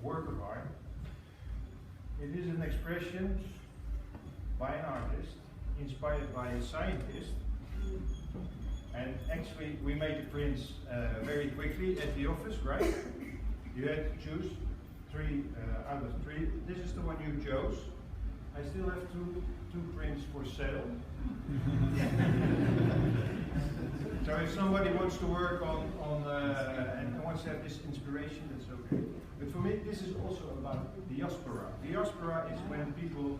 work of art. It is an expression by an artist, inspired by a scientist. And actually, we made the prints very quickly at the office, right? You had to choose 3 out of 3. This is the one you chose. I still have two prints for sale. So if somebody wants to work on and wants to have this inspiration, that's okay. But for me, this is also about diaspora. Diaspora is when people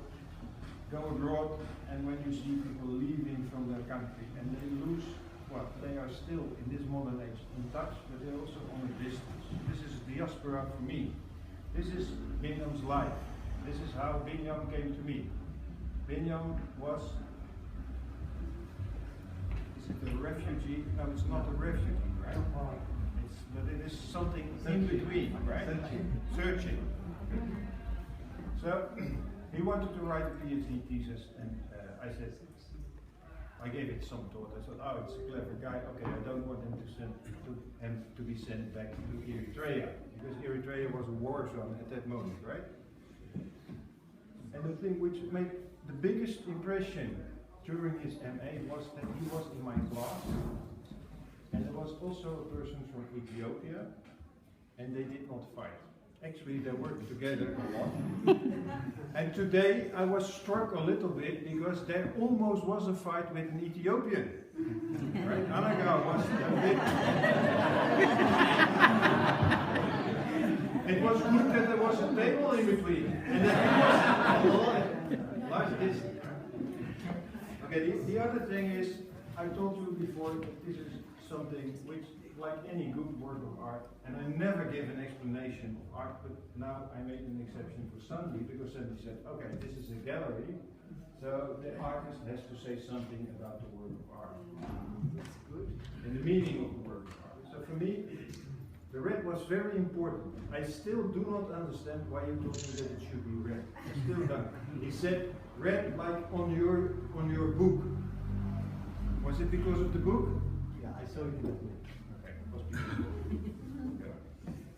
go abroad and when you see people leaving from their country and they lose, well, they are still in this modern age in touch, but they're also on a distance. This is diaspora for me. This is Binyam's life. This is how Binyam came to me. Binyam was, is it a refugee? No, it's not a refugee, right? But it is something in between, right? Searching. So he wanted to write a PhD thesis, and I said, I gave it some thought. I thought, oh, it's a clever guy. Okay, I don't want him to be sent back to Eritrea, because Eritrea was a war zone at that moment, right? And the thing which made the biggest impression during his MA was that he was in my class, and there was also a person from Ethiopia, and they did not fight. Actually, they worked together a lot. And today I was struck a little bit because there almost was a fight with an Ethiopian. Right? Anaga was a bit. It was good that there was a table in between. And that it was like this. Okay, the other thing is, I told you before that this is something which, like any good work of art, and I never give an explanation of art, but now I made an exception for Sandy, because Sandy said, okay, this is a gallery, so the artist has to say something about the work of art. That's good. And the meaning of the work of art. So for me, the red was very important. I still do not understand why you told me that it should be red. I still don't. He said, red like on your book. Was it because of the book? Yeah, I saw it in the book.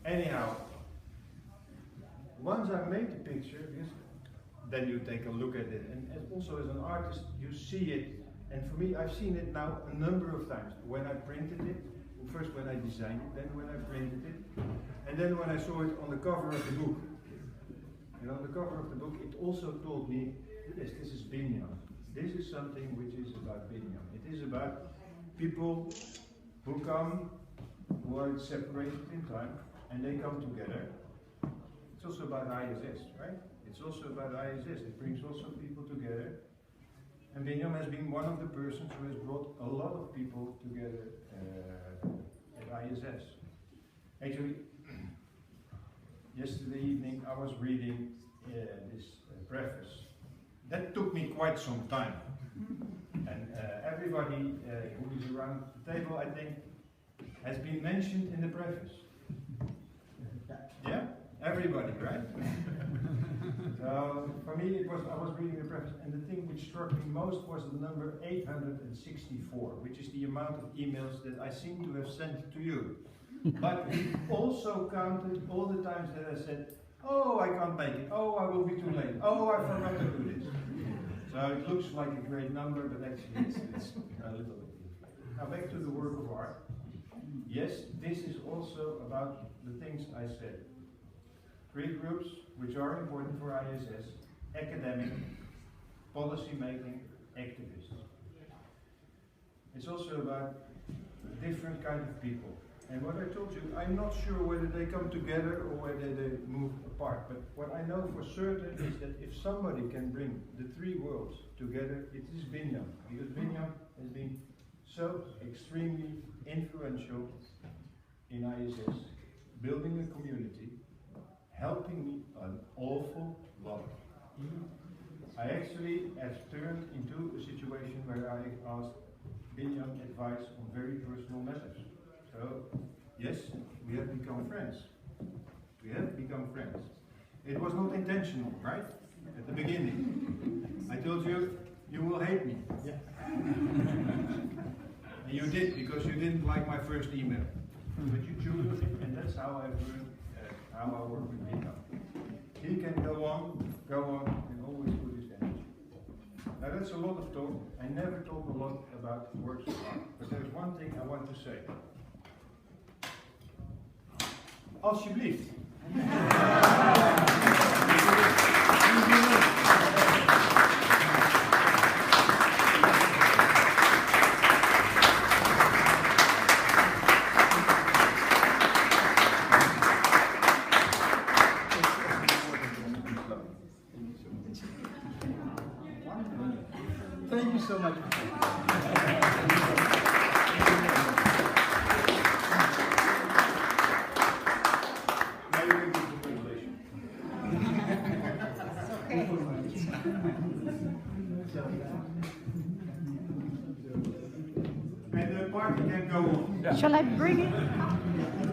Anyhow, once I made the picture, then you take a look at it, and also as an artist you see it, and for me I've seen it now a number of times. When I printed it, first when I designed it, then when I printed it, and then when I saw it on the cover of the book. And on the cover of the book it also told me, yes, this is Binyam. This is something which is about Binyam. It is about people who come, who are separated in time, and they come together. It's also about ISS, right? It's also about ISS. It brings also people together. And Binyam has been one of the persons who has brought a lot of people together at ISS. Actually, yesterday evening I was reading this preface. That took me quite some time. And everybody who is around the table, I think, has been mentioned in the preface. Yeah? Everybody, right? So for me, I was reading the preface, and the thing which struck me most was the number 864, which is the amount of emails that I seem to have sent to you. But he also counted all the times that I said, oh, I can't make it, oh, I will be too late, oh, I forgot to do this. So it looks like a great number, but actually it's a little bit inflated. Now back to the work of art. Yes, this is also about the things I said. 3 groups which are important for ISS: academic, policy making, activists. It's also about different kind of people. And what I told you, I'm not sure whether they come together or whether they move apart. But what I know for certain is that if somebody can bring the 3 worlds together, it is Binyam. Because Binyam has been so extremely influential in ISS, building a community, helping me an awful lot. I actually have turned into a situation where I asked Binyam advice on very personal matters. So, yes, we have become friends. We have become friends. It was not intentional, right? At the beginning. I told you, you will hate me. Yeah. And you did, because you didn't like my first email. But you chose it, and that's how I've learned how I work with Binyam. go on and always put his energy. Now that's a lot of talk. I never talk a lot about works of art, but there's one thing I want to say. Alsjeblieft. Thank you so much. Now you can give the presentation. And the party can go on. Shall I bring it?